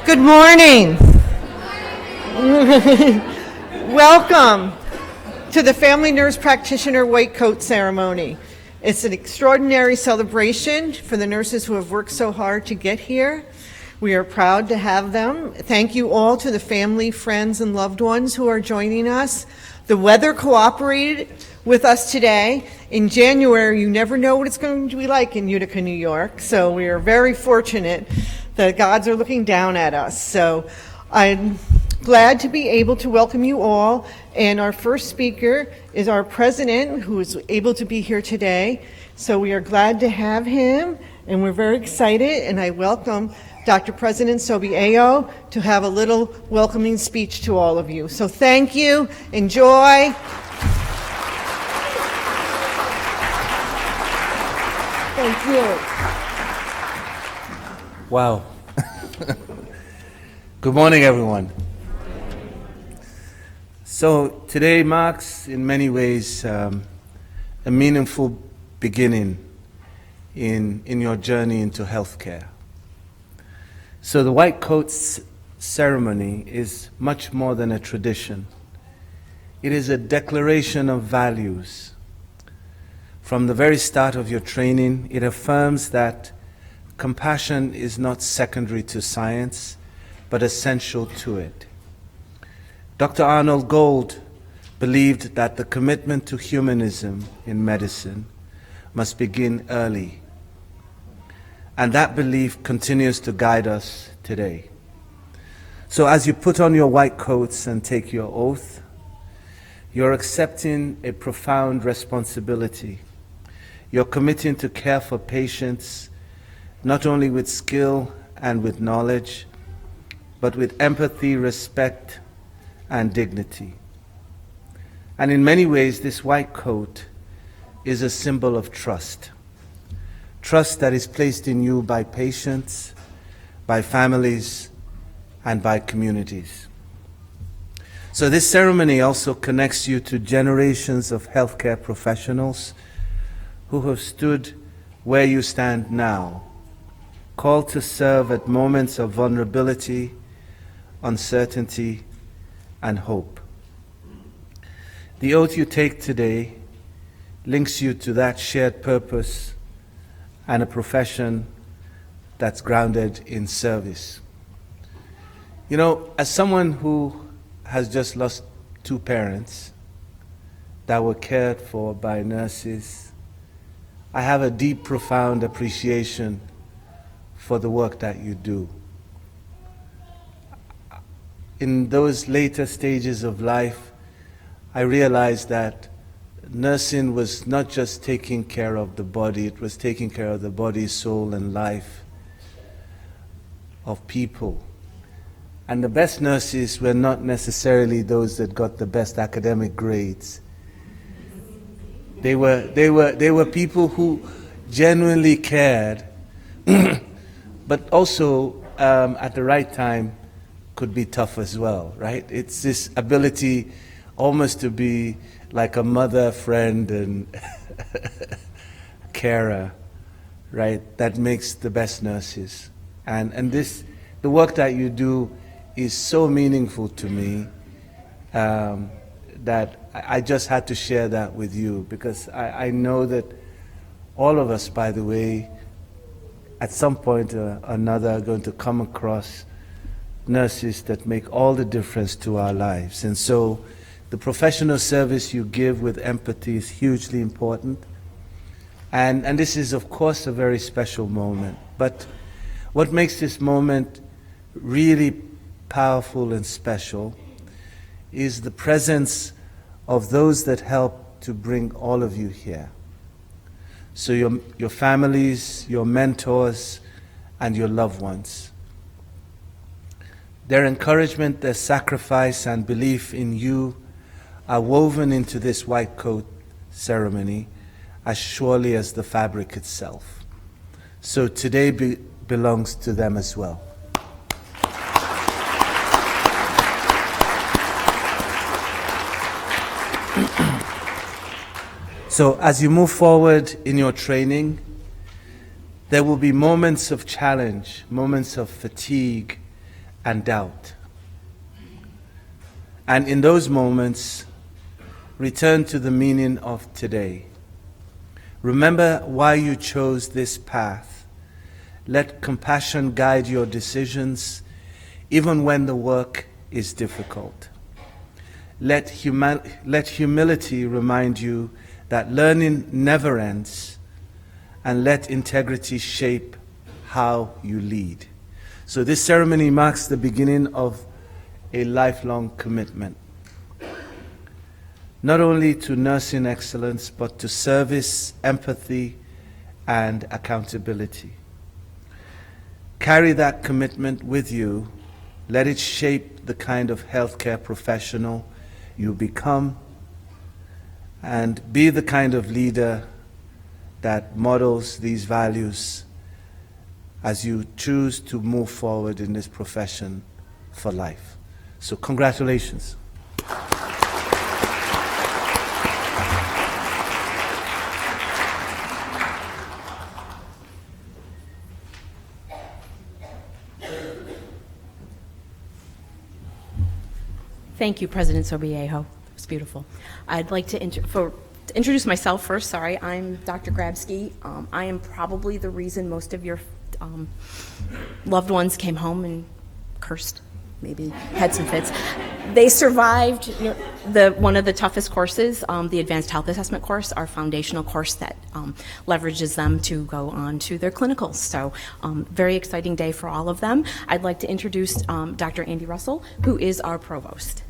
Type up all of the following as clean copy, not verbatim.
Good morning. Welcome to the Family Nurse Practitioner White Coat Ceremony. It's an extraordinary celebration for the nurses who have worked so hard to get here. We are proud to have them. Thank you all to the family, friends, and loved ones who are joining us. The weather cooperated with us today. In January, you never know what it's going to be like in Utica, New York, so we are very fortunate that gods are looking down at us. So I'm glad to be able to welcome you all, and our first speaker is our president, who is able to be here today. So we are glad to have him, and we're very excited, and I welcome Dr. President Sobi Ayo to have a little welcoming speech to all of you. So thank you, enjoy. Thank you. Wow. Good morning, everyone. So today marks, in many ways, a meaningful beginning in your journey into healthcare. So the White Coats ceremony is much more than a tradition. It is a declaration of values. From the very start of your training, it affirms that compassion is not secondary to science, but essential to it. Dr. Arnold Gold believed that the commitment to humanism in medicine must begin early. And that belief continues to guide us today. So as you put on your white coats and take your oath, you're accepting a profound responsibility. You're committing to care for patients, not only with skill and with knowledge, but with empathy, respect, and dignity. And in many ways, this white coat is a symbol of trust. Trust that is placed in you by patients, by families, and by communities. So this ceremony also connects you to generations of healthcare professionals who have stood where you stand now, called to serve at moments of vulnerability, uncertainty, and hope. The oath you take today links you to that shared purpose and a profession that's grounded in service. You know, as someone who has just lost two parents that were cared for by nurses, I have a deep, profound appreciation for the work that you do. In those later stages of life, I realized that nursing was not just taking care of the body, it was taking care of the body, soul, and life of people. And the best nurses were not necessarily those that got the best academic grades. They were people who genuinely cared, but also at the right time could be tough as well, right? It's this ability almost to be like a mother, friend, and carer, right? That makes the best nurses. And the work that you do is so meaningful to me that I just had to share that with you, because I know that all of us, by the way, at some point or another are going to come across nurses that make all the difference to our lives. And so the professional service you give with empathy is hugely important. And this is, of course, a very special moment. But what makes this moment really powerful and special is the presence of those that help to bring all of you here. So your families, your mentors, and your loved ones. Their encouragement, their sacrifice, and belief in you are woven into this white coat ceremony as surely as the fabric itself. So today belongs to them as well. So as you move forward in your training, there will be moments of challenge, moments of fatigue, and doubt. And in those moments, return to the meaning of today. Remember why you chose this path. Let compassion guide your decisions, even when the work is difficult. Let humility remind you that learning never ends, and let integrity shape how you lead. So this ceremony marks the beginning of a lifelong commitment, not only to nursing excellence, but to service, empathy, and accountability. Carry that commitment with you. Let it shape the kind of healthcare professional you become, and be the kind of leader that models these values as you choose to move forward in this profession for life. So congratulations. Thank you, President Sobiejo. It was beautiful. I'd like to introduce myself first. Sorry, I'm Dr. Grabsky. I am probably the reason most of your loved ones came home and cursed, maybe had some fits. They survived one of the toughest courses, the Advanced Health Assessment course, our foundational course that leverages them to go on to their clinicals. So very exciting day for all of them. I'd like to introduce Dr. Andy Russell, who is our provost.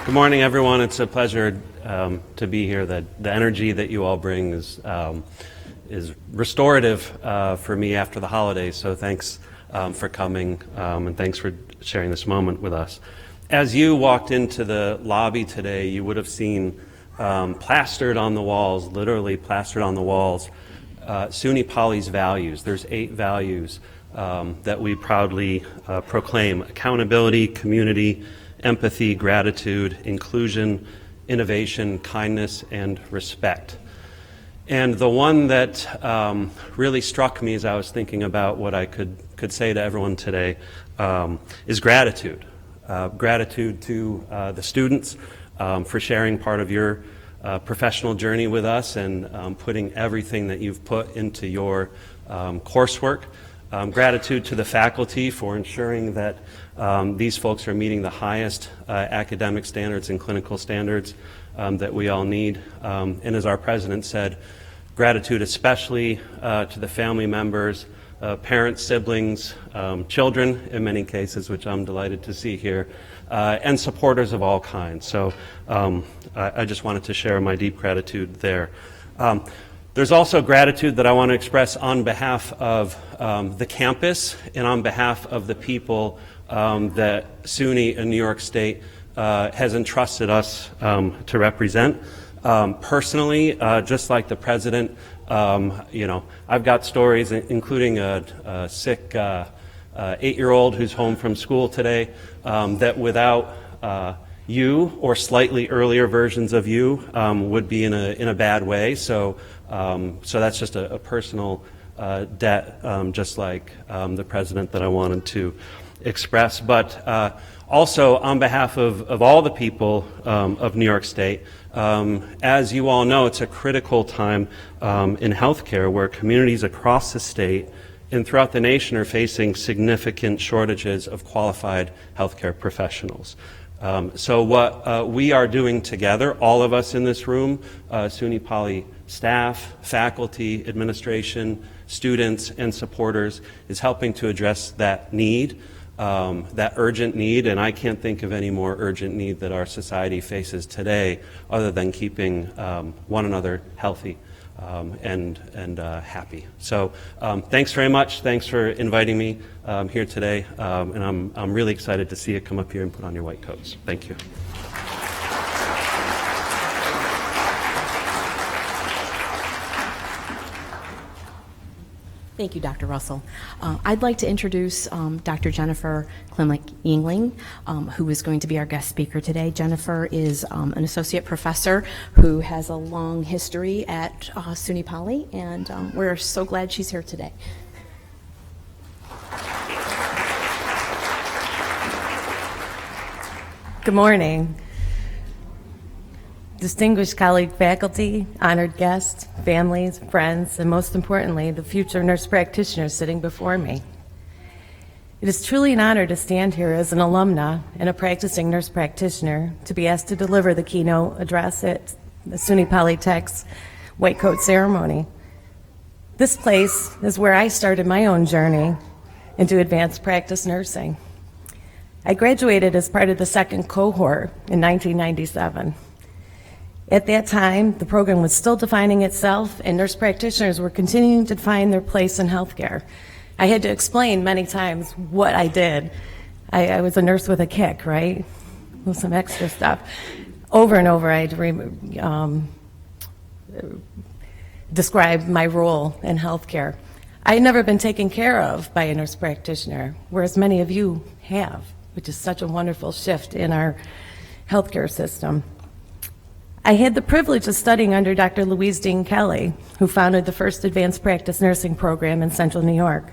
Good morning, everyone. It's a pleasure to be here. The energy that you all bring is restorative for me after the holidays, so thanks for coming, and thanks for sharing this moment with us. As you walked into the lobby today, you would have seen plastered on the walls, literally plastered on the walls, SUNY Poly's values. There's 8 values that we proudly proclaim: accountability, community, empathy, gratitude, inclusion, innovation, kindness, and respect. And the one that really struck me as I was thinking about what I could say to everyone today is gratitude. Gratitude to the students for sharing part of your professional journey with us and putting everything that you've put into your coursework. Gratitude to the faculty for ensuring that these folks are meeting the highest academic standards and clinical standards that we all need. And as our president said, gratitude especially to the family members, parents, siblings, children in many cases, which I'm delighted to see here, and supporters of all kinds. So I just wanted to share my deep gratitude there. There's also gratitude that I want to express on behalf of the campus and on behalf of the people that SUNY in New York State has entrusted us to represent. Personally, just like the president, I've got stories, including a sick 8-year-old who's home from school today, that without you or slightly earlier versions of you would be in a bad way. So that's just a personal debt, just like the president, that I wanted to express. But also on behalf of all the people of New York State, as you all know, it's a critical time in healthcare where communities across the state and throughout the nation are facing significant shortages of qualified healthcare professionals. So what we are doing together, all of us in this room, SUNY Poly staff, faculty, administration, students, and supporters, is helping to address that need, that urgent need, and I can't think of any more urgent need that our society faces today other than keeping one another healthy and happy. So thanks very much. Thanks for inviting me here today, and I'm really excited to see you come up here and put on your white coats. Thank you. Thank you, Dr. Russell. I'd like to introduce Dr. Jennifer Klimlik-Yingling, who is going to be our guest speaker today. Jennifer is an associate professor who has a long history at SUNY Poly, and we're so glad she's here today. Good morning. Distinguished colleague, faculty, honored guests, families, friends, and most importantly, the future nurse practitioners sitting before me. It is truly an honor to stand here as an alumna and a practicing nurse practitioner to be asked to deliver the keynote address at the SUNY Polytech's white coat ceremony. This place is where I started my own journey into advanced practice nursing. I graduated as part of the second cohort in 1997. At that time, the program was still defining itself, and nurse practitioners were continuing to define their place in healthcare. I had to explain many times what I did. I was a nurse with a kick, right? With some extra stuff. Over and over, I had to describe my role in healthcare. I had never been taken care of by a nurse practitioner, whereas many of you have, which is such a wonderful shift in our healthcare system. I had the privilege of studying under Dr. Louise Dean Kelly, who founded the first advanced practice nursing program in Central New York.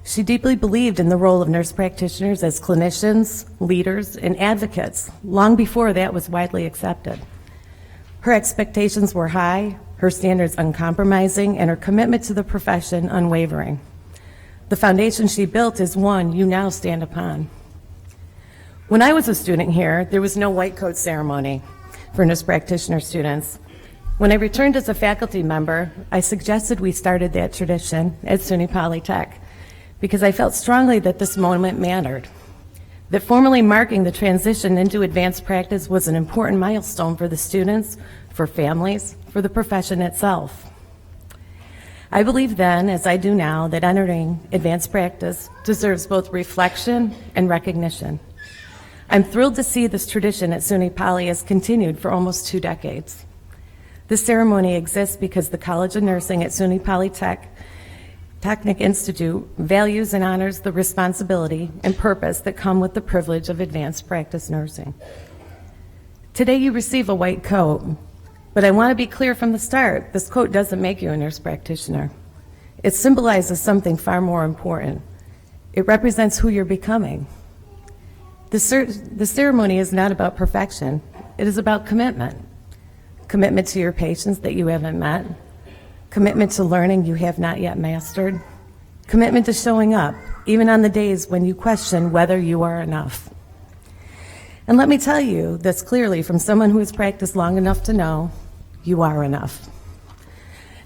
She deeply believed in the role of nurse practitioners as clinicians, leaders, and advocates long before that was widely accepted. Her expectations were high, her standards uncompromising, and her commitment to the profession unwavering. The foundation she built is one you now stand upon. When I was a student here, there was no white coat ceremony for nurse practitioner students. When I returned as a faculty member, I suggested we started that tradition at SUNY Polytech because I felt strongly that this moment mattered, that formally marking the transition into advanced practice was an important milestone for the students, for families, for the profession itself. I believed then, as I do now, that entering advanced practice deserves both reflection and recognition. I'm thrilled to see this tradition at SUNY Poly has continued for almost 2 decades. This ceremony exists because the College of Nursing at SUNY Polytechnic Institute values and honors the responsibility and purpose that come with the privilege of advanced practice nursing. Today you receive a white coat, but I want to be clear from the start, this coat doesn't make you a nurse practitioner. It symbolizes something far more important. It represents who you're becoming. The ceremony is not about perfection. It is about commitment. Commitment to your patients that you haven't met. Commitment to learning you have not yet mastered. Commitment to showing up, even on the days when you question whether you are enough. And let me tell you this clearly from someone who has practiced long enough to know you are enough.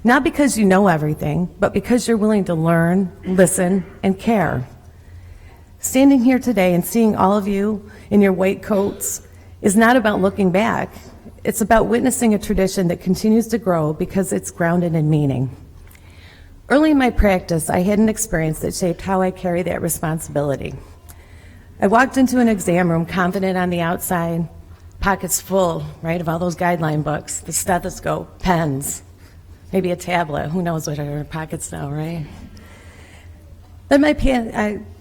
Not because you know everything, but because you're willing to learn, listen, and care. Standing here today and seeing all of you in your white coats is not about looking back. It's about witnessing a tradition that continues to grow because it's grounded in meaning. Early in my practice, I had an experience that shaped how I carry that responsibility. I walked into an exam room confident on the outside, pockets full, right, of all those guideline books, the stethoscope, pens, maybe a tablet. Who knows what are in our pockets now, right? Then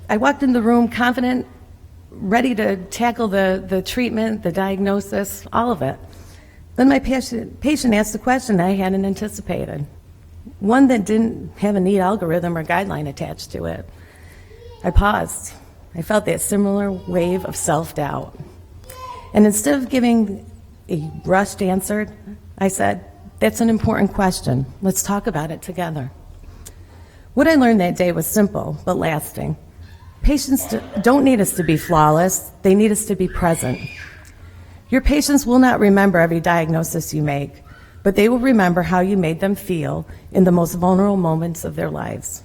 I walked in the room confident, ready to tackle the treatment, the diagnosis, all of it. Then my patient asked a question I hadn't anticipated, one that didn't have a neat algorithm or guideline attached to it. I paused. I felt that similar wave of self-doubt. And instead of giving a rushed answer, I said, "That's an important question. Let's talk about it together." What I learned that day was simple but lasting. Patients don't need us to be flawless, they need us to be present. Your patients will not remember every diagnosis you make, but they will remember how you made them feel in the most vulnerable moments of their lives.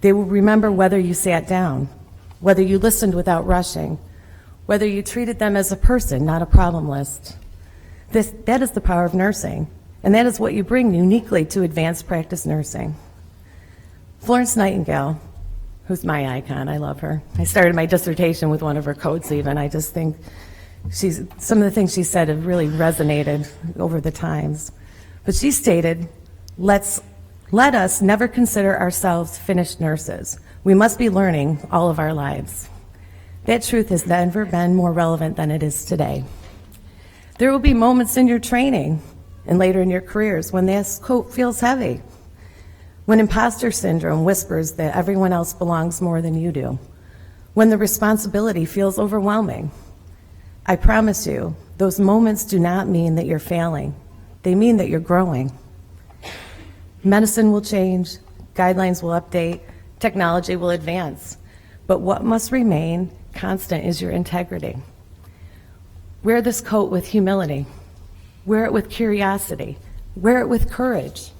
They will remember whether you sat down, whether you listened without rushing, whether you treated them as a person, not a problem list. That is the power of nursing, and that is what you bring uniquely to advanced practice nursing. Florence Nightingale, who's my icon, I love her. I started my dissertation with one of her quotes even. I just think some of the things she said have really resonated over the times. But she stated, let's Let us never consider ourselves finished nurses. We must be learning all of our lives. That truth has never been more relevant than it is today. There will be moments in your training and later in your careers when this coat feels heavy, when imposter syndrome whispers that everyone else belongs more than you do, when the responsibility feels overwhelming. I promise you, those moments do not mean that you're failing. They mean that you're growing. Medicine will change, guidelines will update, technology will advance, but what must remain constant is your integrity. Wear this coat with humility. Wear it with curiosity. Wear it with courage.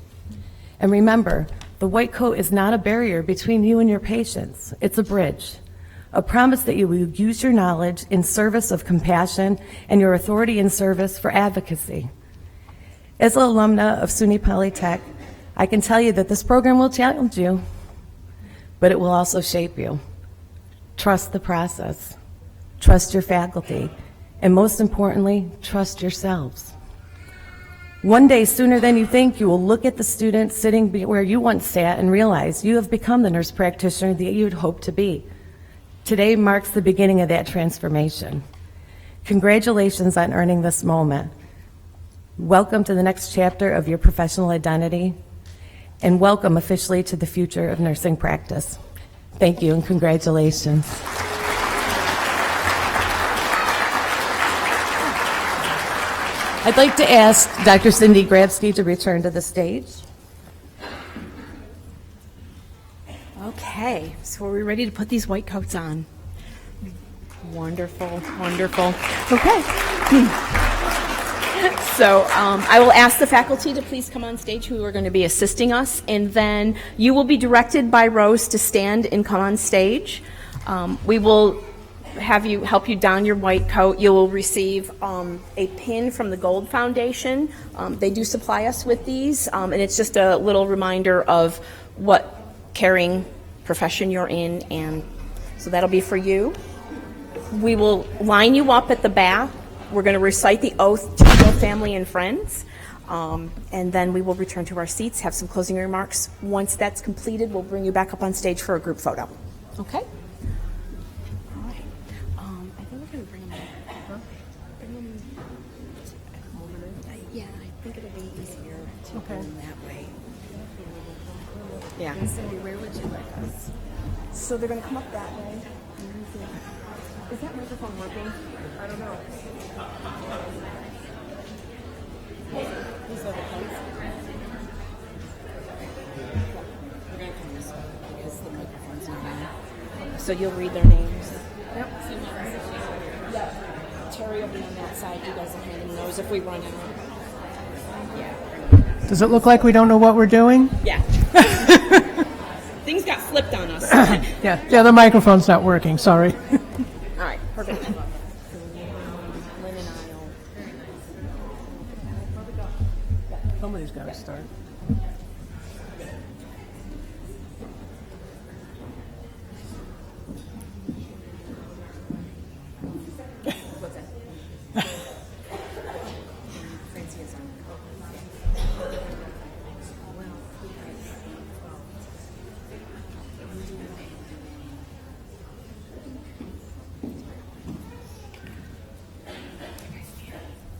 And remember, the white coat is not a barrier between you and your patients. It's a bridge, a promise that you will use your knowledge in service of compassion and your authority in service for advocacy. As an alumna of SUNY Polytech, I can tell you that this program will challenge you, but it will also shape you. Trust the process. Trust your faculty. And most importantly, trust yourselves. One day, sooner than you think, you will look at the student sitting where you once sat and realize you have become the nurse practitioner that you had hoped to be. Today marks the beginning of that transformation. Congratulations on earning this moment. Welcome to the next chapter of your professional identity, and welcome officially to the future of nursing practice. Thank you and congratulations. I'd like to ask Dr. Cindy Grabsky to return to the stage. Okay, so are we ready to put these white coats on? Wonderful, wonderful. Okay. So I will ask the faculty to please come on stage who are going to be assisting us, and then you will be directed by Rose to stand and come on stage. We will help you don your white coat. You will receive a pin from the Gold Foundation. They do supply us with these, and it's just a little reminder of what caring profession you're in, and so that'll be for you. We will line you up at the back. We're going to recite the oath to your family and friends, and then we will return to our seats, have some closing remarks. Once that's completed, we'll bring you back up on stage for a group photo. Okay? All right. I think we're going to bring them over. Bring them over. Yeah, I think it'll be easier to do them that way. Yeah. Cindy, where would you like us? So they're going to come up that way. Is that microphone working? I don't know. These are the coats. We're going to come this way because the microphone's not on. So you'll read their names. Yep. Yeah. Terry will be on that side. You guys will hand them those if we run out. Yeah. Does it look like we don't know what we're doing? Yeah. Things got flipped on us. Yeah, the microphone's not working, sorry. All right, perfect. Lynn and Somebody's got to start.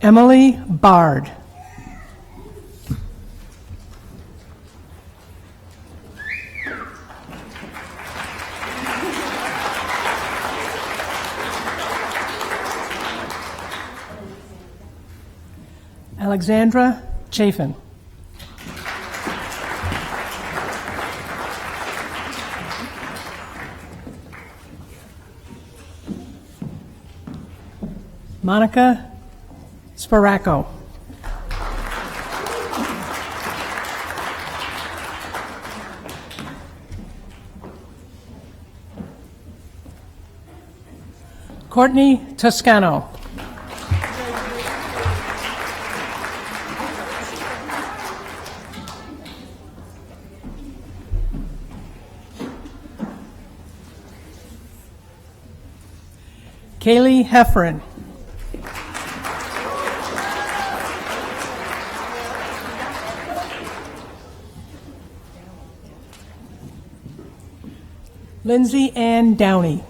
Emily Bard. Alexandra Chafin. Monica Sparacco. Courtney Toscano. Kaylee Heffron. Lindsay Ann Downey.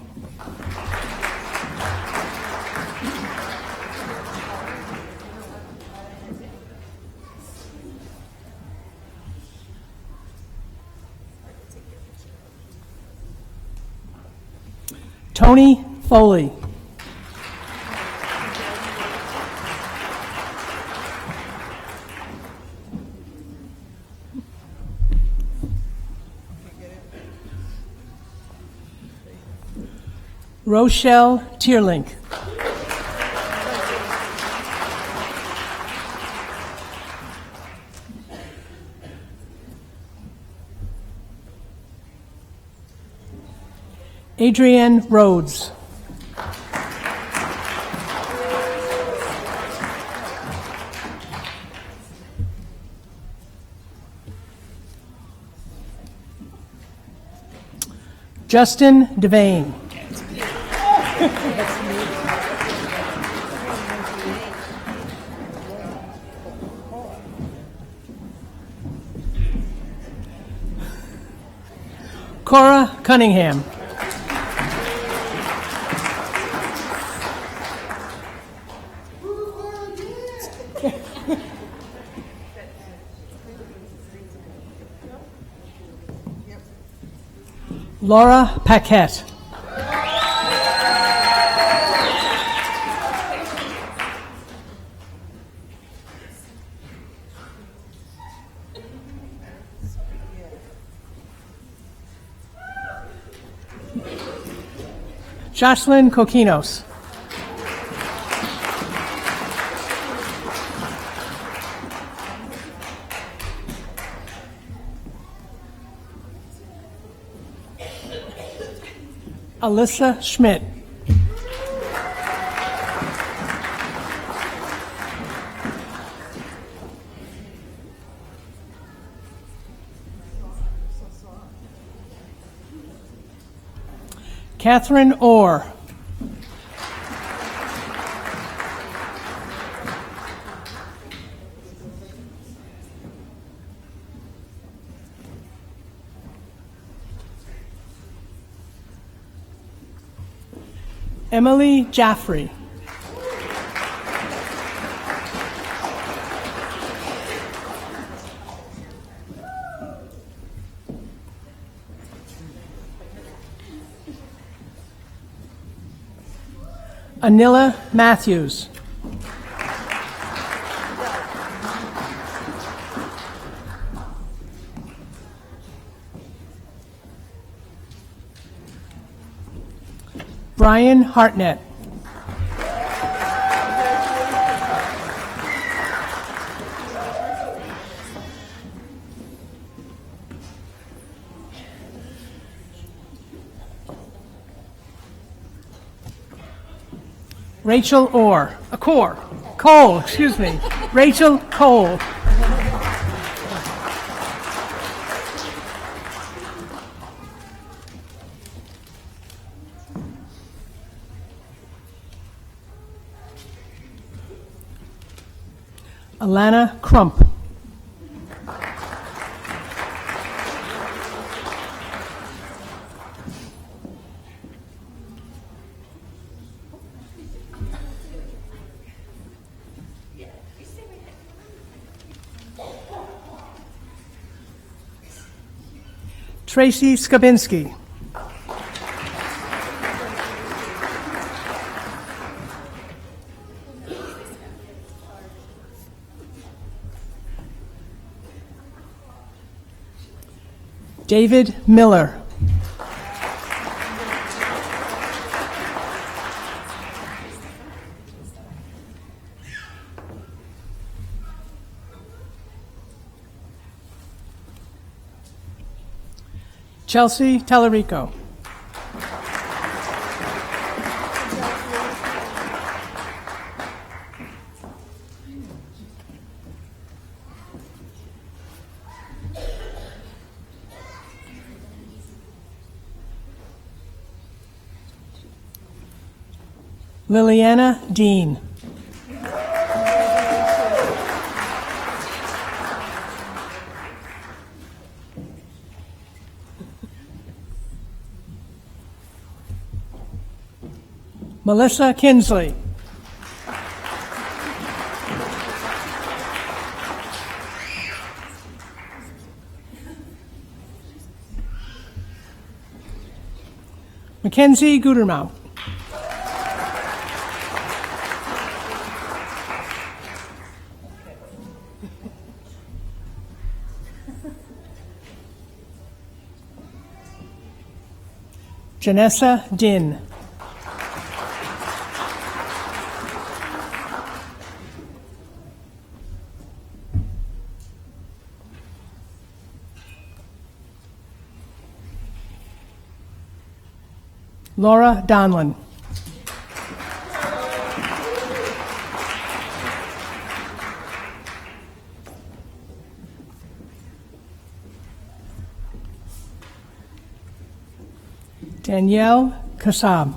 Tony Foley. Rochelle Tierlink. Adrienne Rhodes. Justin Devane. Cora Cunningham. Laura Paquette. Jocelyn Coquinos. Alyssa Schmidt. Catherine Orr. Emily Jaffrey. Anila Matthews. Brian Hartnett. Rachel Cole, excuse me. Rachel Cole. Alana Crump. Tracy Skabinski. David Miller. Chelsea Tallarico. Liliana Dean. Melissa Kinsley. Mackenzie Gutermount. Janessa Din. Laura Donlin. Danielle Kassab.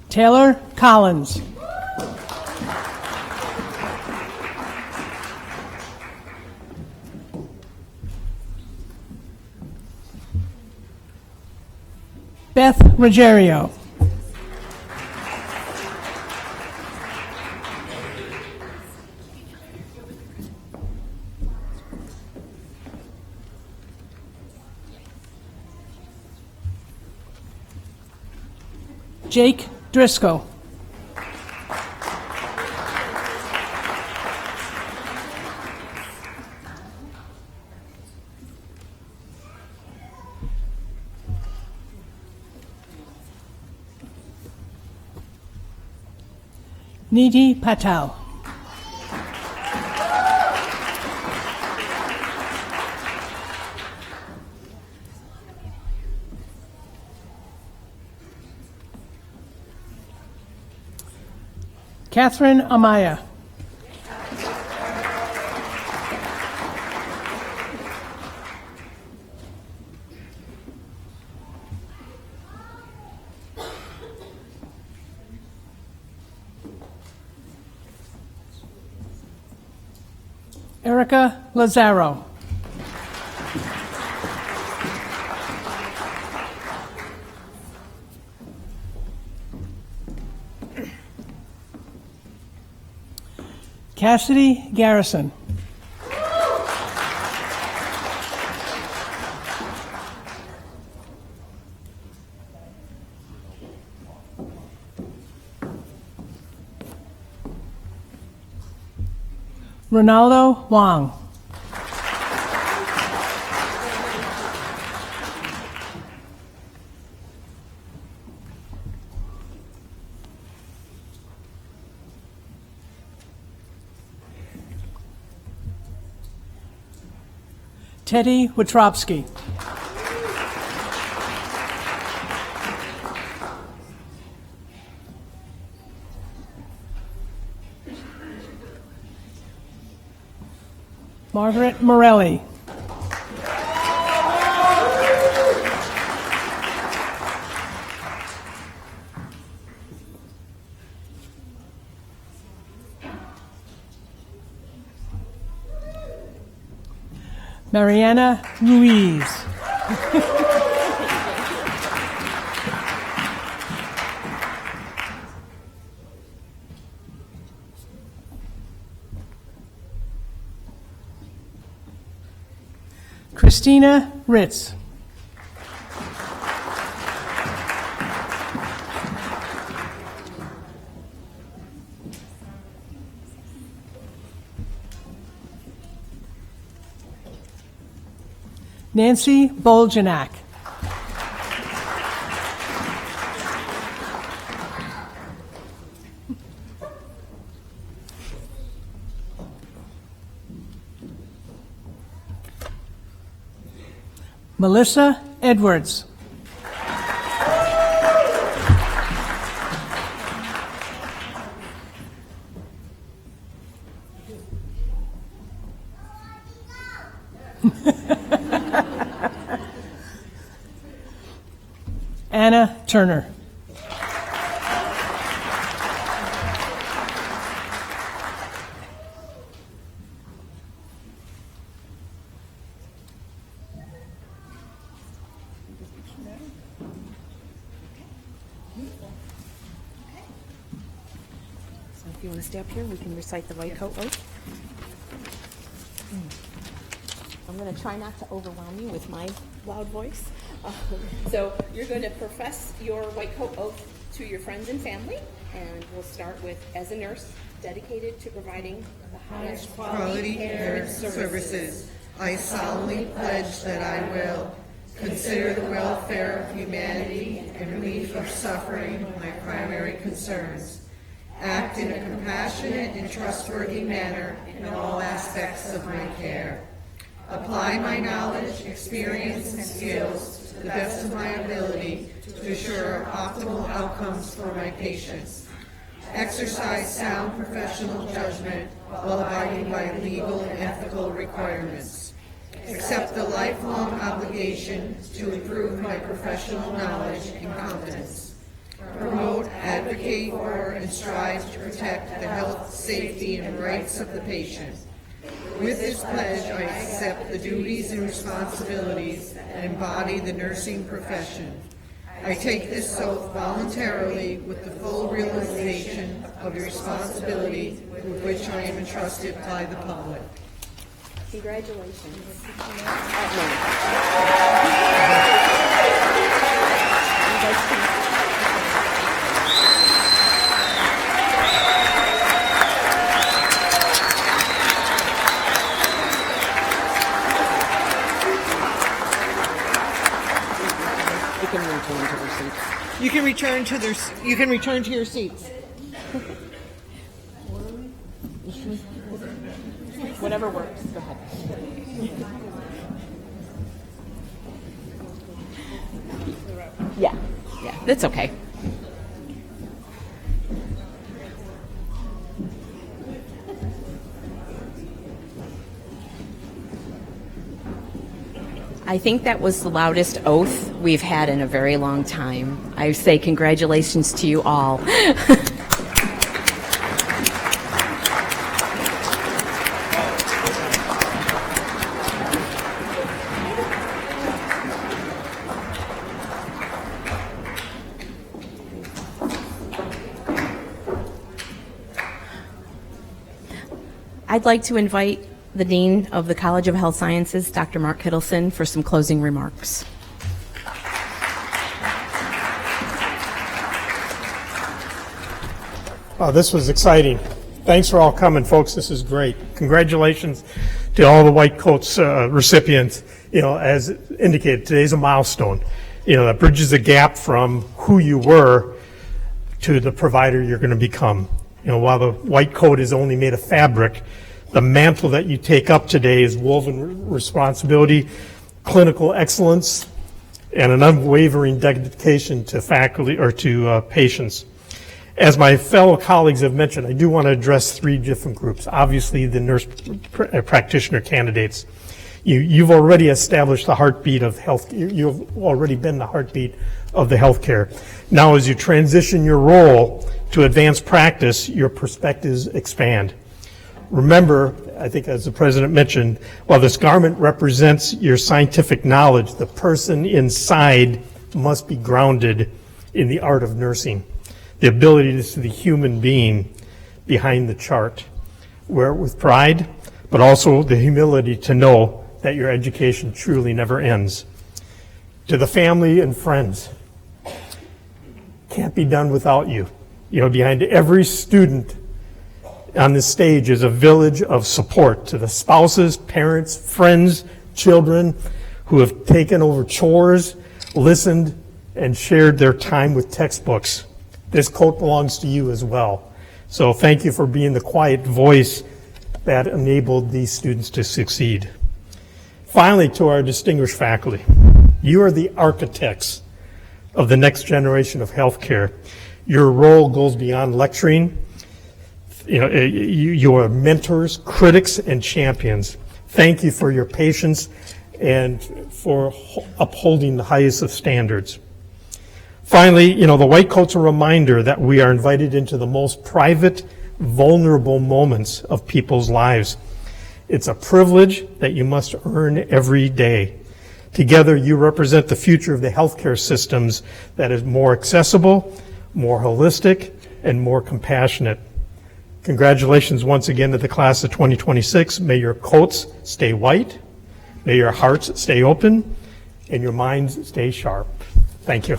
Taylor Collins. Beth Ruggiero. Jake Driscoll. Nidhi Patel. Catherine Amaya. Erica Lazaro. Cassidy Garrison. Ronaldo Wang. Teddy Witropsky. Margaret Morelli. Mariana Ruiz. Christina Ritz. Nancy Boljanak. Melissa Edwards. Anna Turner. If you want to stay up here, we can recite the white coat oath. I'm going to try not to overwhelm you with my loud voice. So you're going to profess your white coat oath to your friends and family, and we'll start with, as a nurse dedicated to providing the highest Quality care services. I solemnly pledge that I will consider the welfare of humanity and relief of suffering my primary concerns. Act in a compassionate and trustworthy manner in all aspects of my care. Apply my knowledge, experience, and skills to the best of my ability to assure optimal outcomes for my patients. Exercise sound professional judgment while abiding by legal and ethical requirements. Accept the lifelong obligation to improve my professional knowledge and competence. Promote, advocate for, and strive to protect the health, safety, and rights of the patient. With this pledge, I accept the duties and responsibilities that embody the nursing profession. I take this oath voluntarily with the full realization of the responsibility with which I am entrusted by the public. Congratulations. You can return to your seats. Whatever works. Go ahead. Yeah, that's okay. I think that was the loudest oath we've had in a very long time. I say congratulations to you all. I'd like to invite the Dean of the College of Health Sciences, Dr. Mark Kittleson, for some closing remarks. This was exciting. Thanks for all coming, folks. This is great. Congratulations to all the White Coats recipients. As indicated, today's a milestone. That bridges the gap from who you were to the provider you're going to become. While the white coat is only made of fabric, the mantle that you take up today is woven responsibility, clinical excellence, and an unwavering dedication to faculty or to patients. As my fellow colleagues have mentioned, I do want to address three different groups. Obviously, the nurse practitioner candidates. You've already established the heartbeat of health. You've already been the heartbeat of the healthcare. Now, as you transition your role to advanced practice, your perspectives expand. Remember, I think as the president mentioned, while this garment represents your scientific knowledge, the person inside must be grounded in the art of nursing, the ability to see the human being behind the chart. Wear it with pride, but also the humility to know that your education truly never ends. To the family and friends, can't be done without you. Behind every student on this stage is a village of support to the spouses, parents, friends, children who have taken over chores, listened, and shared their time with textbooks. This coat belongs to you as well. So thank you for being the quiet voice that enabled these students to succeed. Finally, to our distinguished faculty, you are the architects of the next generation of healthcare. Your role goes beyond lecturing. You are mentors, critics, and champions. Thank you for your patience and for upholding the highest of standards. Finally, the white coat's a reminder that we are invited into the most private, vulnerable moments of people's lives. It's a privilege that you must earn every day. Together, you represent the future of the healthcare systems that is more accessible, more holistic, and more compassionate. Congratulations once again to the class of 2026. May your coats stay white, may your hearts stay open, and your minds stay sharp. Thank you.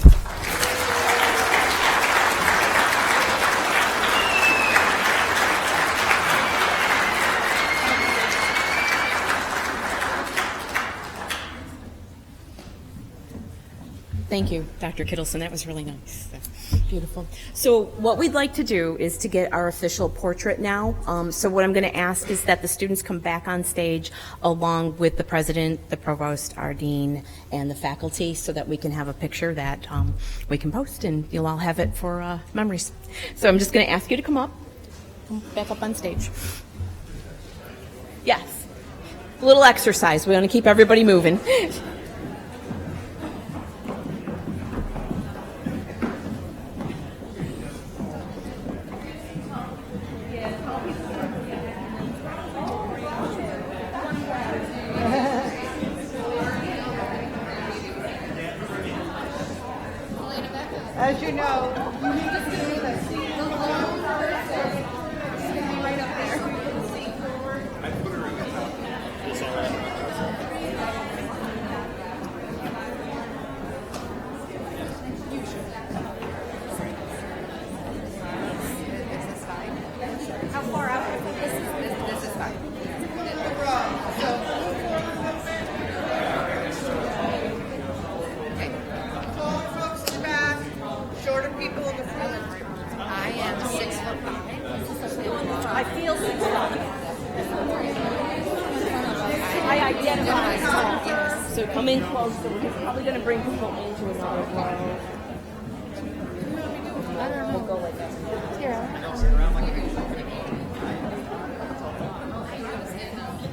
Thank you, Dr. Kittleson. That was really nice. Beautiful. So what we'd like to do is to get our official portrait now. So what I'm going to ask is that the students come back on stage along with the president, the provost, our dean, and the faculty so that we can have a picture that we can post and you'll all have it for memories. So I'm just going to ask you to come back up on stage. Yes. A little exercise. We want to keep everybody moving. As you know, you need to see this. How far out? This is fine. Taller folks in the back, shorter people in the front. I am 6'5". I feel 6'5". I identify. So come in close. So we're probably going to bring people into another row. We'll go like that.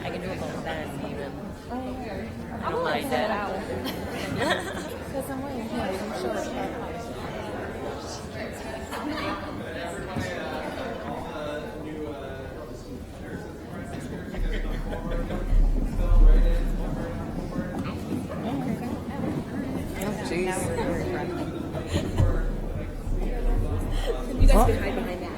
I can do a little better even. I don't mind that. Because I'm wearing heels, I'm sure. You guys can hide behind that.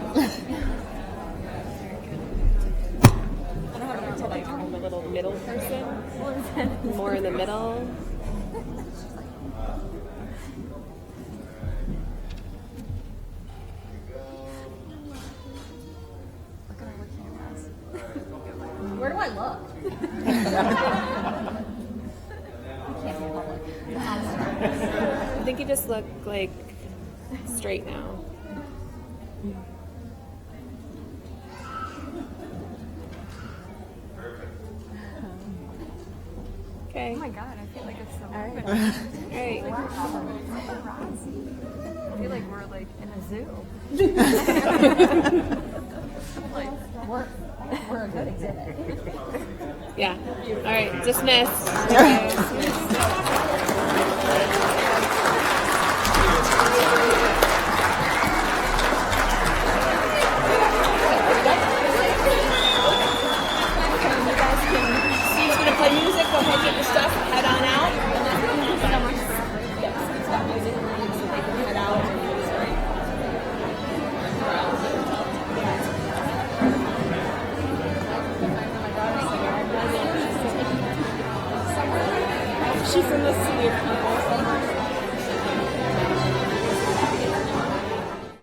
I don't have to like I'm a little middle person. More in the middle. Where do I look? I think you just look like straight now. Okay. Oh my god, I feel like it's so All right. I feel like we're like in a zoo. We're a good exhibit. Yeah. All right. Dismissed. Steve's going to play music. Go ahead, get your stuff, head on out. Stop music. Head out. She's in the sea of people.